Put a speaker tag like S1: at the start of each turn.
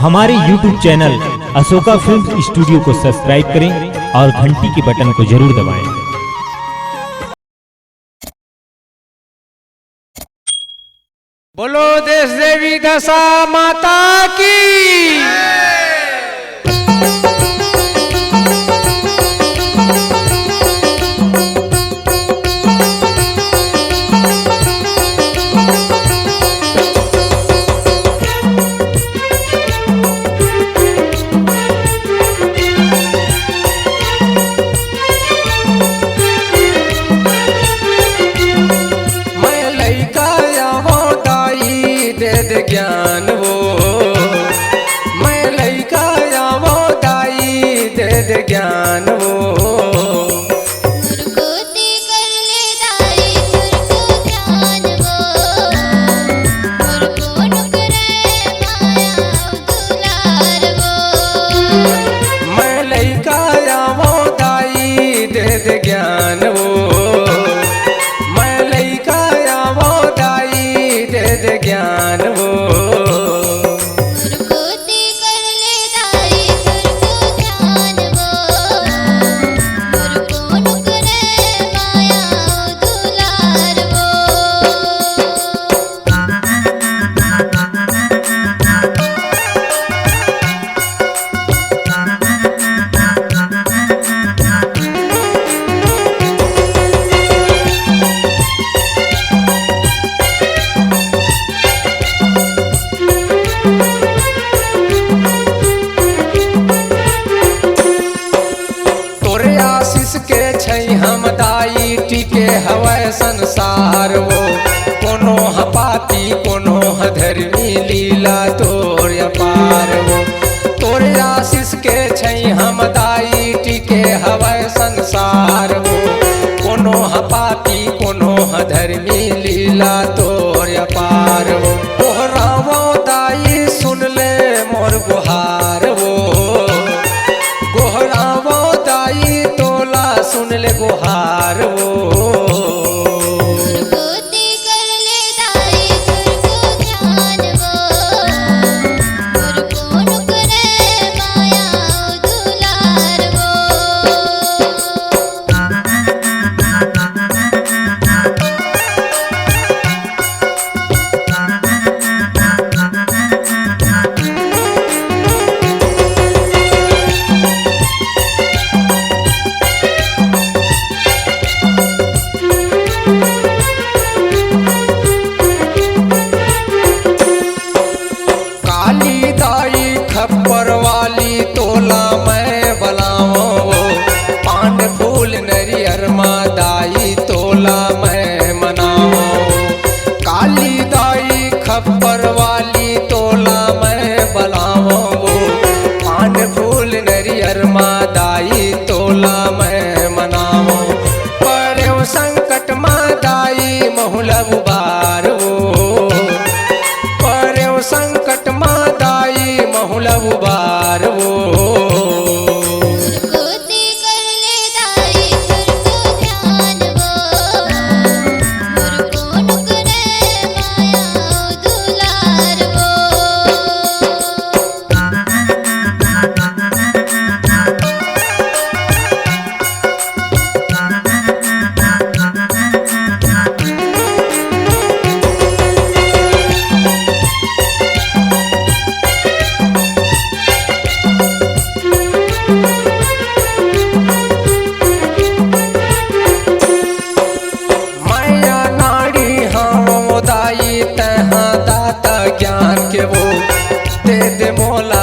S1: हमारे YouTube channel Ashoka film studio को subscribe करें और घंटी के बटन को जरूर दबाएं।
S2: बोलो देश देवी दशा माता की। ज्ञान वो मैं लइका आवो दाई दे दे ज्ञान वो
S3: मुरकोती कर ले दाई तुरको ज्ञान वो मुरको नुकरे माया दुलार वो
S2: मैं लइका आवो दाई दे दे ज्ञान वो मैं लइका आवो दाई दे दे ज्ञान वो हम दाई टिके हवै संसार वो कोनो हपाती कोनो धर्मी लीला तोर अपार वो तोर आशीष के छै हम दाई टिके हवै संसार वो कोनो हपाती कोनो धर्मी लीला तोर अपार वो कोहरावो दाई सुन ले मोर गुहार वो कोहरावो दाई तोला सुन ले गुहार वो
S3: मुरकोती कर ले दाई तुरको ज्ञान वो मुरको नुकरे माया दुलार वो
S2: खप्पर वाली तोला मैं बलाओ पान फूल नरियर दाई तोला मैं मनाओ काली दाई खप्पर वाली तोला मैं बलाओ पान फूल नरियर दाई तोला मैं मनाओ पर संकट दाई महुलब बार वो पर संकट दाई महुलब बार वो
S3: मुरकोती कर ले दाई तुरको ज्ञान वो मुरको नुकरे माया दुलार वो
S2: दाई तहाँ दाता ज्ञान के वो दे दे मोला